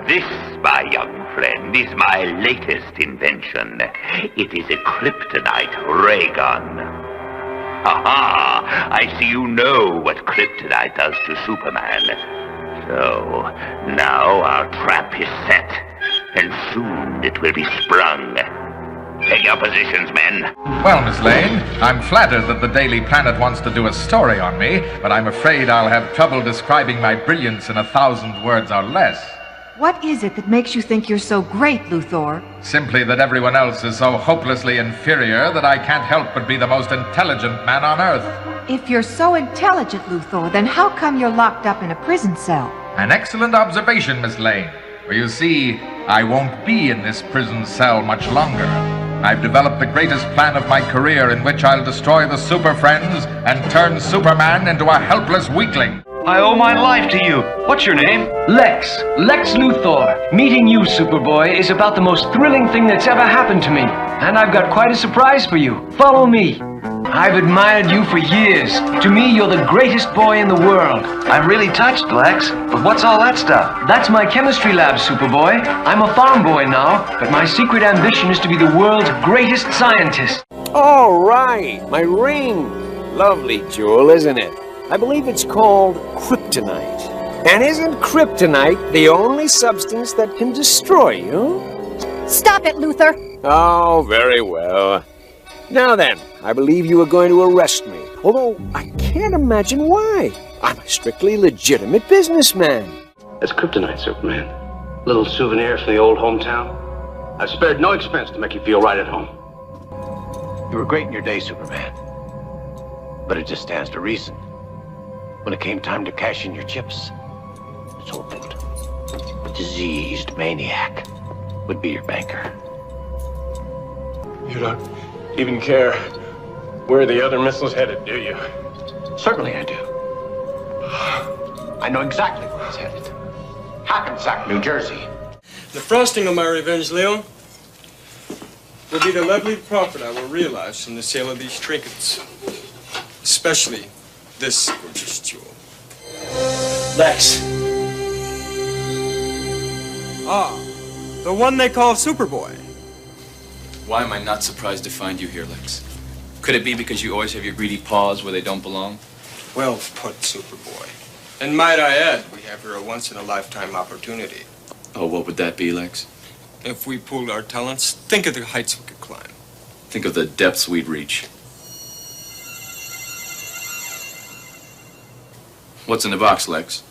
This, my young friend, is my latest invention. It is a kryptonite ray gun. Aha! I see you know what kryptonite does to Superman. So, now our trap is set, and soon it will be sprung. Take your positions, men. Well, Miss Lane, I'm flattered that the Daily Planet wants to do a story on me, but I'm afraid I'll have trouble describing my brilliance in 1,000 words or less. What is it that makes you think you're so great, Luthor? Simply that everyone else is so hopelessly inferior that I can't help but be the most intelligent man on Earth. If you're so intelligent, Luthor, then how come you're locked up in a prison cell? An excellent observation, Miss Lane. For you see, I won't be in this prison cell much longer. I've developed the greatest plan of my career in which I'll destroy the Super Friends and turn Superman into a helpless weakling. I owe my life to you. What's your name? Lex Luthor. Meeting you, Superboy, is about the most thrilling thing that's ever happened to me. And I've got quite a surprise for you. Follow me. I've admired you for years. To me, you're the greatest boy in the world. I'm really touched, Lex. But what's all that stuff? That's my chemistry lab, Superboy. I'm a farm boy now, but my secret ambition is to be the world's greatest scientist. All right, my ring. Lovely jewel, isn't it? I believe it's called kryptonite. And isn't kryptonite the only substance that can destroy you? Stop it, Luthor! Oh, very well. Now then, I believe you are going to arrest me, although I can't imagine why. I'm a strictly legitimate businessman. That's kryptonite, Superman. Little souvenir from the old hometown. I've spared no expense to make you feel right at home. You were great in your day, Superman. But it just stands to reason. When it came time to cash in your chips, it's opened. A diseased maniac would be your banker. You don't even care where the other missile's headed, do you? Certainly I do. I know exactly where it's headed. Hackensack, New Jersey. The frosting of my revenge, Leo, will be the lovely profit I will realize from the sale of these trinkets. Especially this gorgeous jewel. Lex. Ah, the one they call Superboy. Why am I not surprised to find you here, Lex? Could it be because you always have your greedy paws where they don't belong? Well put, Superboy. And might I add, we have here a once-in-a-lifetime opportunity. Oh, what would that be, Lex? If we pooled our talents, think of the heights we could climb. Think of the depths we'd reach. What's in the box, Lex?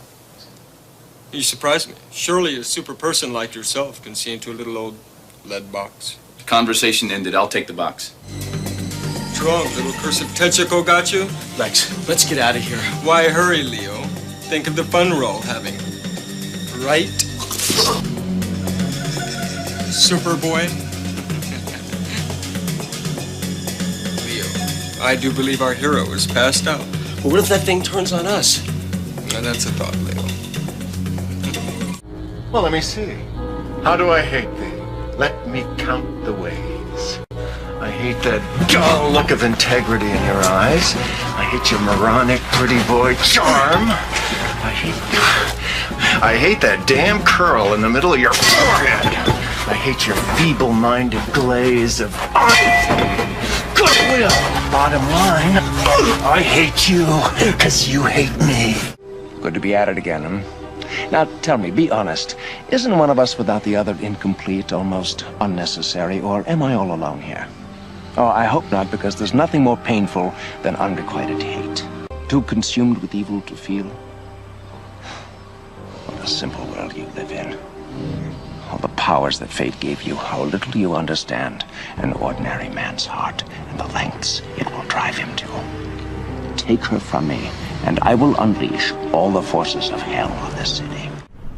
You surprise me. Surely a super person like yourself can see into a little old lead box. Conversation ended. I'll take the box. What's wrong? Little cursive Tetsuko got you? Lex, let's get out of here. Why hurry, Leo? Think of the fun we're all having. Right? Superboy? Leo, I do believe our hero is passed out. Well, what if that thing turns on us? Now that's a thought, Leo. Well, let me see. How do I hate thee? Let me count the ways. I hate that dull look of integrity in your eyes. I hate your moronic pretty boy charm. I hate that damn curl in the middle of your forehead. I hate your feeble-minded glaze of goodwill. Bottom line, I hate you because you hate me. Good to be at it again, huh? Now, tell me, be honest. Isn't one of us without the other incomplete, almost unnecessary, or am I all alone here? Oh, I hope not, because there's nothing more painful than unrequited hate. Too consumed with evil to feel. What a simple world you live in. All the powers that fate gave you, how little you understand an ordinary man's heart and the lengths it will drive him to. Take her from me, and I will unleash all the forces of hell on this city.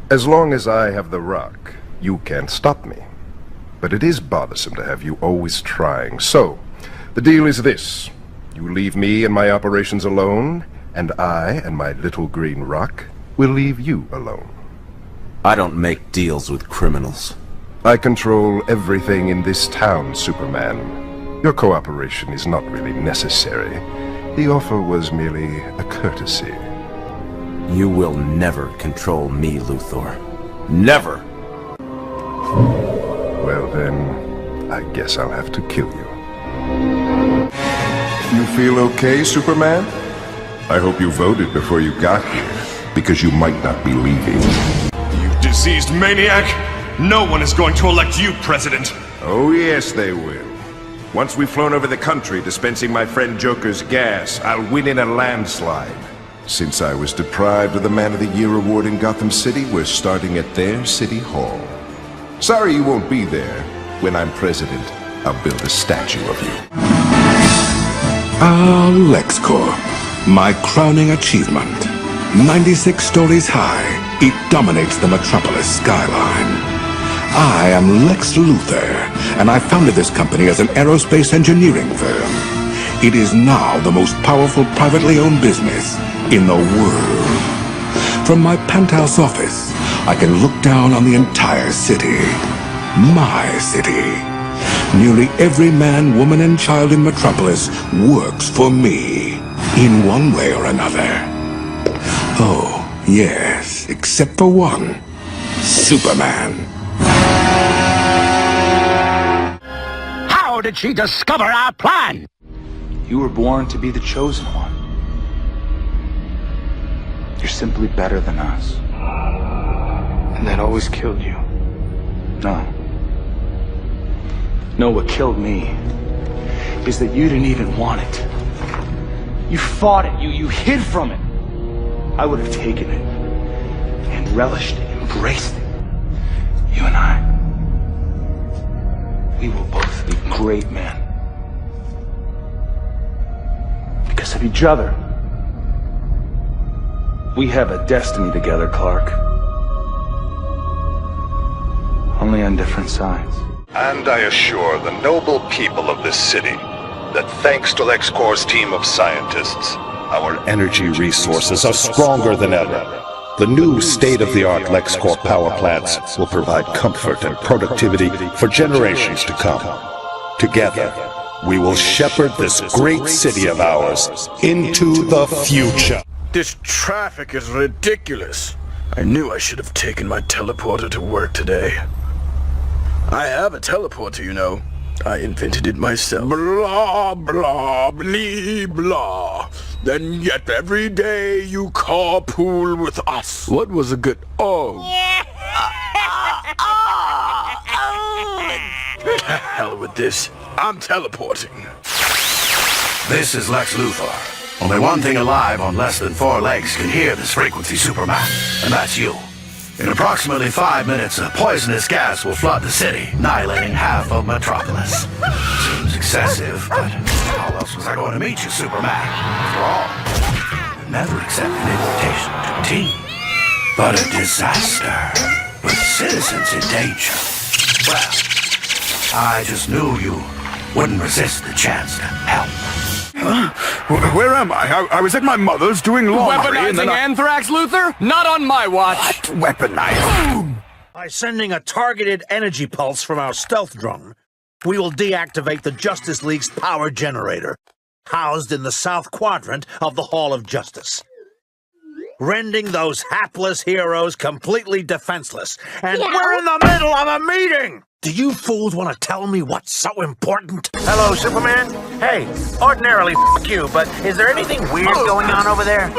As long as I have the rock, you can't stop me. But it is bothersome to have you always trying. So, the deal is this. You leave me and my operations alone, and I and my little green rock will leave you alone. I don't make deals with criminals. I control everything in this town, Superman. Your cooperation is not really necessary. The offer was merely a courtesy. You will never control me, Luthor. Never! Well then, I guess I'll have to kill you. You feel okay, Superman? I hope you voted before you got here, because you might not be leaving. You diseased maniac! No one is going to elect you president! Oh yes, they will. Once we've flown over the country dispensing my friend Joker's gas, I'll win in a landslide. Since I was deprived of the Man of the Year award in Gotham City, we're starting at their city hall. Sorry you won't be there. When I'm president, I'll build a statue of you. Ah, LexCorp, my crowning achievement. 96 stories high, it dominates the metropolis skyline. I am Lex Luthor, and I founded this company as an aerospace engineering firm. It is now the most powerful privately owned business in the world. From my penthouse office, I can look down on the entire city. My city. Nearly every man, woman, and child in Metropolis works for me, in one way or another. Oh, yes, except for one. Superman. How did she discover our plan? You were born to be the chosen one. You're simply better than us. And that always killed you? No. No, what killed me is that you didn't even want it. You fought it, you hid from it. I would have taken it and relished it, embraced it. You and I, we will both be great men. Because of each other. We have a destiny together, Clark. Only on different sides. And I assure the noble people of this city that thanks to LexCorp's team of scientists, our energy resources are stronger than ever. The new state-of-the-art LexCorp power plants will provide comfort and productivity for generations to come. Together, we will shepherd this great city of ours into the future. This traffic is ridiculous. I knew I should have taken my teleporter to work today. I have a teleporter, you know. I invented it myself. Blah, blah, blee, blah. Then yet every day you carpool with us. What was a good... Oh. Hell with this. I'm teleporting. This is Lex Luthor. Only one thing alive on less than 4 legs can hear this frequency, Superman, and that's you. In approximately 5 minutes, a poisonous gas will flood the city, annihilating half of Metropolis. Seems excessive, but how else was I going to meet you, Superman? After all, I never accepted an invitation to a team. But a disaster, with citizens in danger. Well, I just knew you wouldn't resist the chance to help. Huh? Where am I? I was at my mother's doing laundry and then Weaponizing anthrax, Luthor? Not on my watch. What? Weaponizing? By sending a targeted energy pulse from our stealth drone, we will deactivate the Justice League's power generator, housed in the south quadrant of the Hall of Justice, rendering those hapless heroes completely defenseless. And we're in the middle of a meeting! Do you fools want to tell me what's so important? Hello, Superman? Hey, ordinarily f*** you, but is there anything weird going on over there?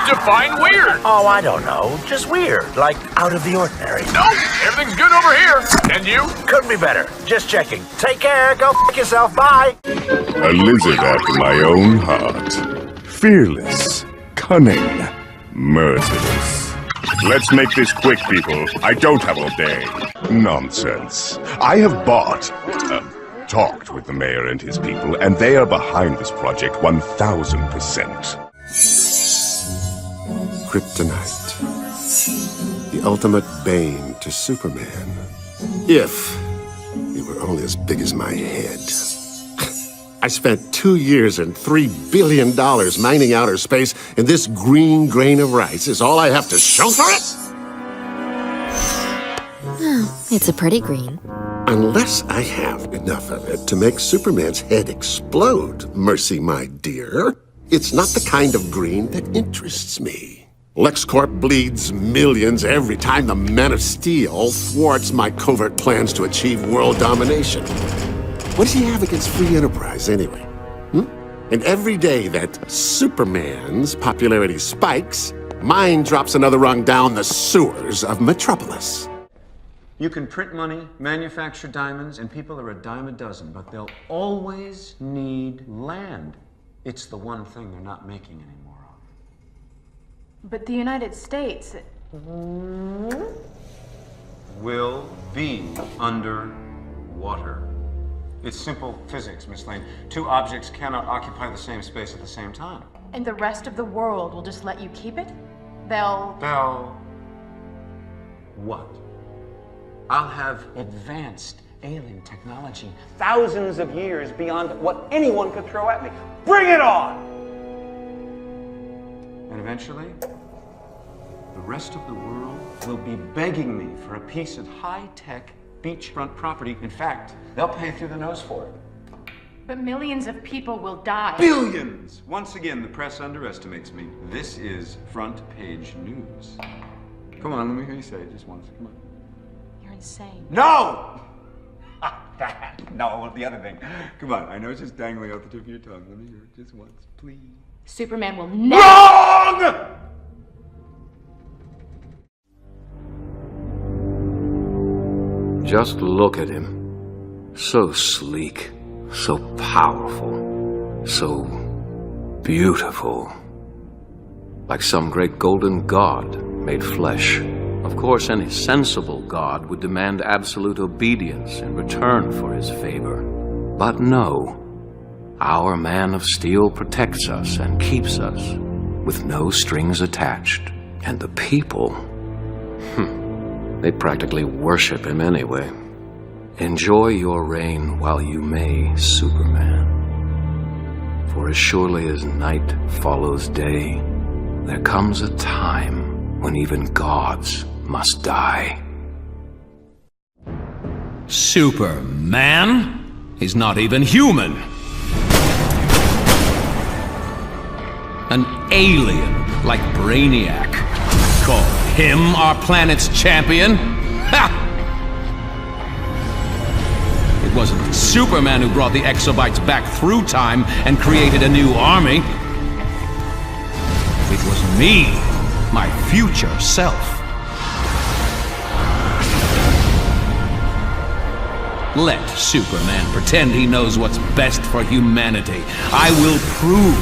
Define weird. Oh, I don't know. Just weird, like out of the ordinary. No, everything's good over here. And you? Couldn't be better. Just checking. Take care, go f*** yourself, bye! A lizard after my own heart. Fearless, cunning, merciless. Let's make this quick, people. I don't have all day. Nonsense. I have talked with the mayor and his people, and they are behind this project 1000%. Kryptonite. The ultimate bane to Superman. If he were only as big as my head. I spent 2 years and $3 billion mining outer space, and this green grain of rice is all I have to show for it? It's a pretty green. Unless I have enough of it to make Superman's head explode, Mercy, my dear. It's not the kind of green that interests me. LexCorp bleeds millions every time the Men of Steel thwarts my covert plans to achieve world domination. What does he have against free enterprise, anyway? And every day that Superman's popularity spikes, mine drops another rung down the sewers of Metropolis. You can print money, manufacture diamonds, and people are a dime a dozen, but they'll always need land. It's the one thing they're not making anymore of. But the United States... will be underwater. It's simple physics, Miss Lane. Two objects cannot occupy the same space at the same time. And the rest of the world will just let you keep it? They'll... what? I'll have advanced alien technology thousands of years beyond what anyone could throw at me. Bring it on! And eventually, the rest of the world will be begging me for a piece of high-tech beachfront property. In fact, they'll pay through the nose for it. But millions of people will die. Billions! Once again, the press underestimates me. This is front page news. Come on, let me hear you say it just once. Come on. You're insane. No! No, the other thing. Come on, I know it's just dangling out the tip of your tongue. Let me hear it just once, please. Superman will never... WRONG! Just look at him. So sleek, so powerful, so beautiful. Like some great golden god made flesh. Of course, any sensible god would demand absolute obedience in return for his favor. But no, our Man of Steel protects us and keeps us with no strings attached. And the people, they practically worship him anyway. Enjoy your reign while you may, Superman. For as surely as night follows day, there comes a time when even gods must die. Superman? He's not even human. An alien like BRAINIAC. Call him our planet's champion? Ha! It wasn't Superman who brought the exobites back through time and created a new army. It was me, my future self. Let Superman pretend he knows what's best for humanity. I will prove,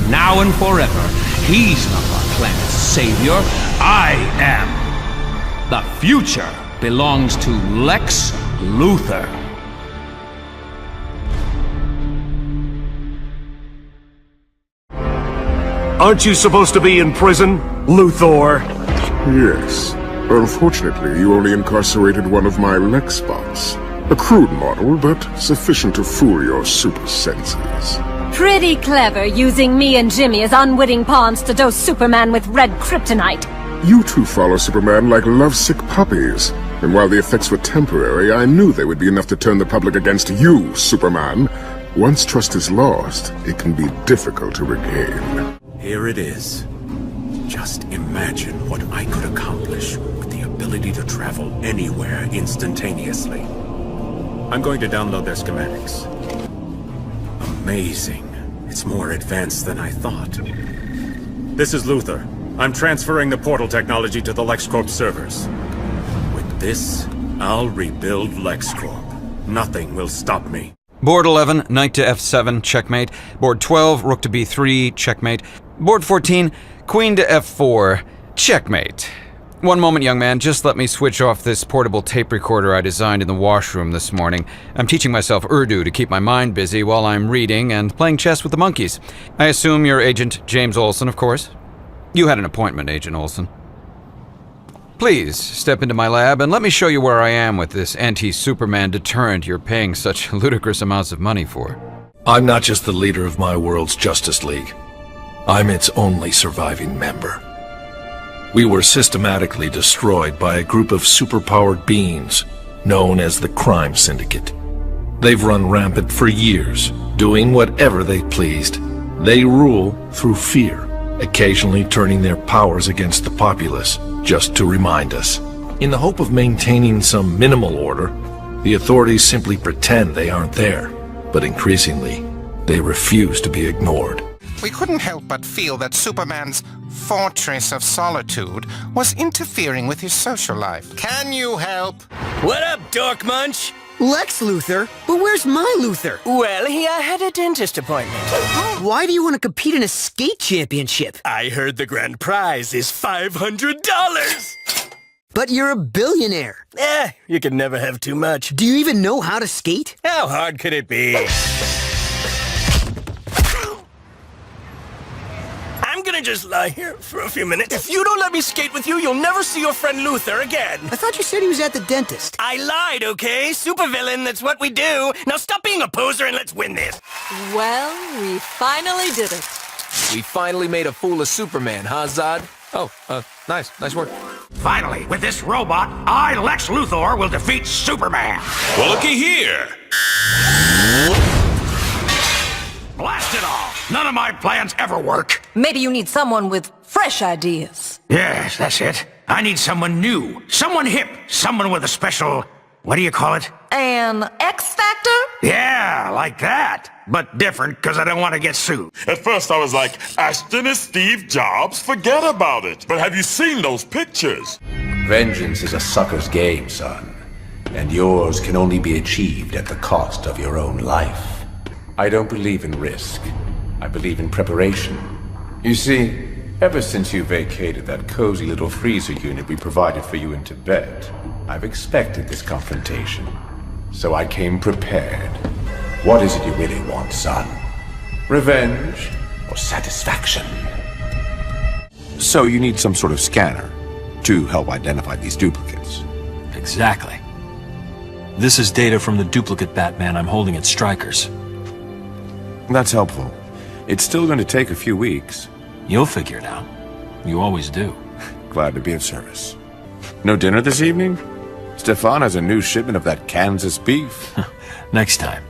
now and forever, he's not our planet's savior. I am. The future belongs to Lex Luthor. Aren't you supposed to be in prison, Luthor? Yes. Unfortunately, you only incarcerated one of my Lex bots. A crude model, but sufficient to fool your super senses. Pretty clever, using me and Jimmy as unwitting pawns to dose Superman with red kryptonite. You two follow Superman like lovesick puppies. And while the effects were temporary, I knew they would be enough to turn the public against you, Superman. Once trust is lost, it can be difficult to regain. Here it is. Just imagine what I could accomplish with the ability to travel anywhere instantaneously. I'm going to download their schematics. Amazing. It's more advanced than I thought. This is Luthor. I'm transferring the portal technology to the LexCorp servers. With this, I'll rebuild LexCorp. Nothing will stop me. Board 11, knight to f7, checkmate. Board 12, rook to b3, checkmate. Board 14, queen to f4, checkmate. One moment, young man, just let me switch off this portable tape recorder I designed in the washroom this morning. I'm teaching myself Urdu to keep my mind busy while I'm reading and playing chess with the monkeys. I assume you're Agent James Olsen, of course? You had an appointment, Agent Olsen. Please, step into my lab and let me show you where I am with this anti-Superman deterrent you're paying such ludicrous amounts of money for. I'm not just the leader of my world's Justice League. I'm its only surviving member. We were systematically destroyed by a group of superpowered beings known as the Crime Syndicate. They've run rampant for years, doing whatever they pleased. They rule through fear, occasionally turning their powers against the populace, just to remind us. In the hope of maintaining some minimal order, the authorities simply pretend they aren't there, but increasingly, they refuse to be ignored. We couldn't help but feel that Superman's fortress of solitude was interfering with his social life. Can you help? What up, Dork Munch? Lex Luthor? But where's my Luthor? Well, he had a dentist appointment. Why do you want to compete in a skate championship? I heard the grand prize is $500. But you're a billionaire. You can never have too much. Do you even know how to skate? How hard could it be? I'm gonna just lie here for a few minutes. If you don't let me skate with you, you'll never see your friend Luthor again. I thought you said he was at the dentist. I lied, okay? Supervillain, that's what we do. Now stop being a poser and let's win this. Well, we finally did it. We finally made a fool of Superman, huh, Zod? Oh, nice work. Finally, with this robot, I, Lex Luthor, will defeat Superman. Well, looky here. Blast it all! None of my plans ever work. Maybe you need someone with fresh ideas. Yes, that's it. I need someone new, someone hip, someone with a special, what do you call it? An X Factor? Yeah, like that. But different, because I don't want to get sued. At first I was like, Ashton is Steve Jobs, forget about it. But have you seen those pictures? Vengeance is a sucker's game, son. And yours can only be achieved at the cost of your own life. I don't believe in risk. I believe in preparation. You see, ever since you vacated that cozy little freezer unit we provided for you in Tibet, I've expected this confrontation. So I came prepared. What is it you really want, son? Revenge or satisfaction? So you need some sort of scanner to help identify these duplicates. Exactly. This is data from the duplicate Batman I'm holding at Stryker's. That's helpful. It's still going to take a few weeks. You'll figure it out. You always do. Glad to be of service. No dinner this evening? Stefan has a new shipment of that Kansas beef. Next time.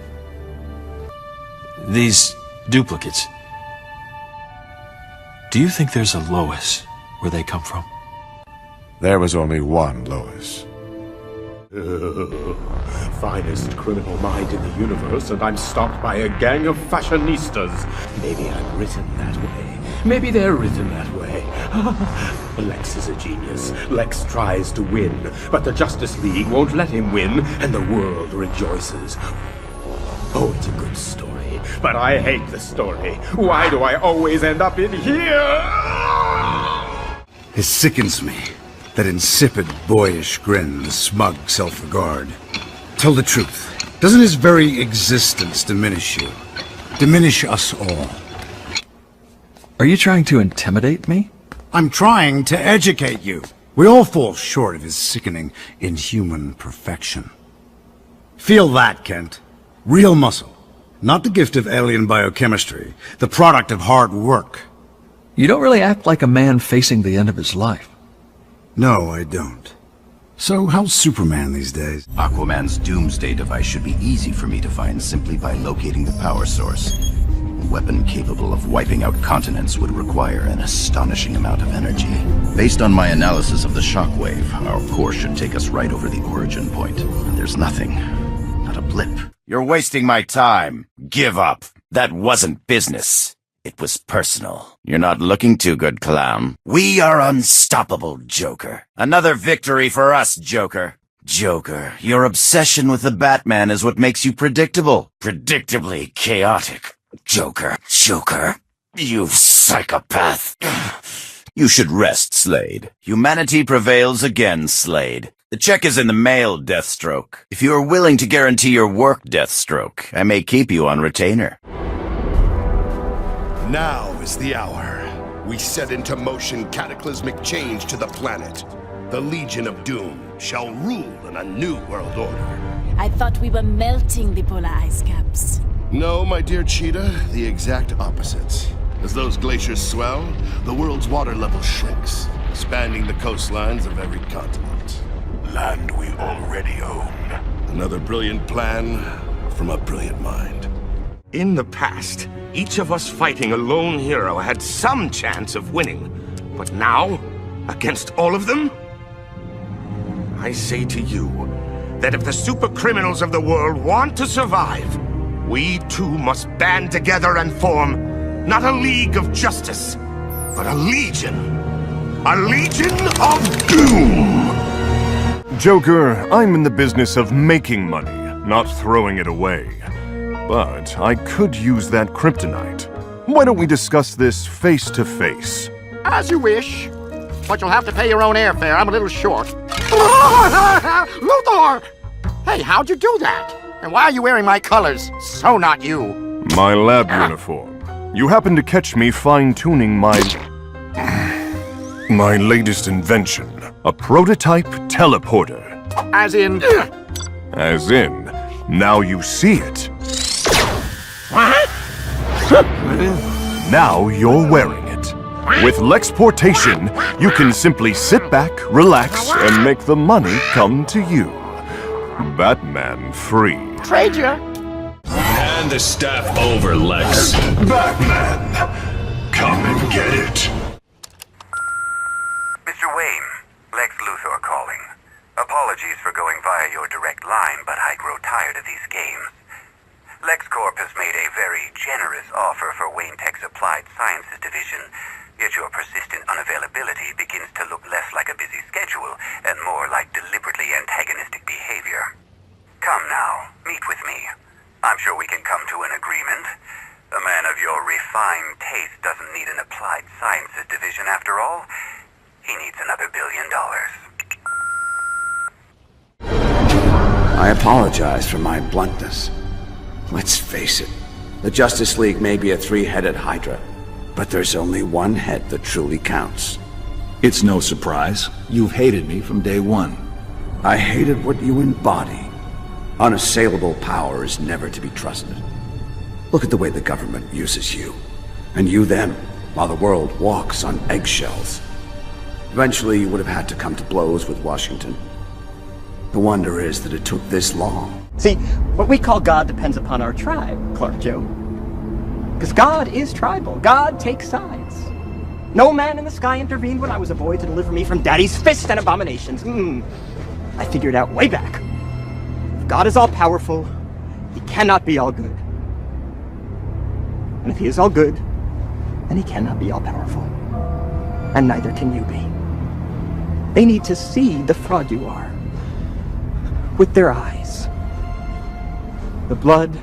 These duplicates. Do you think there's a Lois where they come from? There was only one Lois. Finest criminal mind in the universe, and I'm stopped by a gang of fashionistas. Maybe I'm written that way. Maybe they're written that way. Lex is a genius. Lex tries to win, but the Justice League won't let him win, and the world rejoices. Oh, it's a good story, but I hate the story. Why do I always end up in here? It sickens me. That insipid, boyish grin, the smug self-regard. Tell the truth. Doesn't his very existence diminish you? Diminish us all? Are you trying to intimidate me? I'm trying to educate you. We all fall short of his sickening, inhuman perfection. Feel that, Kent. Real muscle. Not the gift of alien biochemistry. The product of hard work. You don't really act like a man facing the end of his life. No, I don't. So, how's Superman these days? Aquaman's doomsday device should be easy for me to find simply by locating the power source. A weapon capable of wiping out continents would require an astonishing amount of energy. Based on my analysis of the shockwave, our course should take us right over the origin point. And there's nothing. Not a blip. You're wasting my time. Give up. That wasn't business. It was personal. You're not looking too good, clown. We are unstoppable, Joker. Another victory for us, Joker. Joker, your obsession with the Batman is what makes you predictable. Predictably chaotic. Joker, you psychopath. You should rest, Slade. Humanity prevails again, Slade. The check is in the mail, Deathstroke. If you are willing to guarantee your work, Deathstroke, I may keep you on retainer. Now is the hour. We set into motion cataclysmic change to the planet. The Legion of Doom shall rule in a new world order. I thought we were melting the polar ice caps. No, my dear Cheetah, the exact opposite. As those glaciers swell, the world's water level shrinks, expanding the coastlines of every continent. Land we already own. Another brilliant plan from a brilliant mind. In the past, each of us fighting a lone hero had some chance of winning. But now, against all of them? I say to you that if the super criminals of the world want to survive, we too must band together and form not a league of justice, but a legion. A legion of doom! Joker, I'm in the business of making money, not throwing it away. But I could use that kryptonite. Why don't we discuss this face to face? As you wish. But you'll have to pay your own airfare. I'm a little short. Luthor! Hey, how'd you do that? And why are you wearing my colors? So not you. My lab uniform. You happen to catch me fine-tuning my latest invention. A prototype teleporter. As in... Now you see it. What? Now you're wearing it. With Lexportation, you can simply sit back, relax, and make the money come to you. Batman free. Trade ya. Hand the staff over, Lex. Batman, come and get it. Mr. Wayne, Lex Luthor calling. Apologies for going via your direct line, but I grow tired of these games. LexCorp has made a very generous offer for Wayne Tech's Applied Sciences division, yet your persistent unavailability begins to look less like a busy schedule and more like deliberately antagonistic behavior. Come now, meet with me. I'm sure we can come to an agreement. A man of your refined taste doesn't need an Applied Sciences division after all. He needs another $1 billion. I apologize for my bluntness. Let's face it, the Justice League may be a three-headed hydra, but there's only one head that truly counts. It's no surprise. You've hated me from day one. I hated what you embody. Unassailable power is never to be trusted. Look at the way the government uses you, and you them, while the world walks on eggshells. Eventually, you would have had to come to blows with Washington. The wonder is that it took this long. See, what we call God depends upon our tribe, Clark Joe. Because God is tribal. God takes sides. No man in the sky intervened when I was a boy to deliver me from Daddy's fists and abominations. I figured out way back. If God is all-powerful, he cannot be all good. And if he is all good, then he cannot be all-powerful. And neither can you be. They need to see the fraud you are. With their eyes. The blood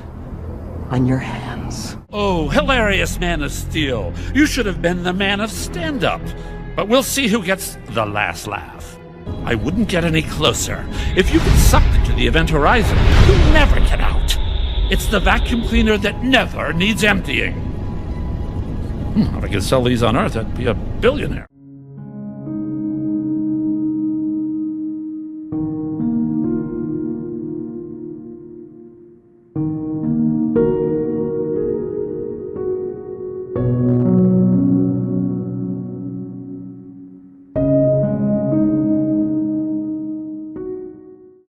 on your hands. Oh, hilarious Man of Steel. You should have been the man of stand-up. But we'll see who gets the last laugh. I wouldn't get any closer. If you get sucked into the event horizon, you'll never get out. It's the vacuum cleaner that never needs emptying. If I could sell these on Earth, I'd be a billionaire.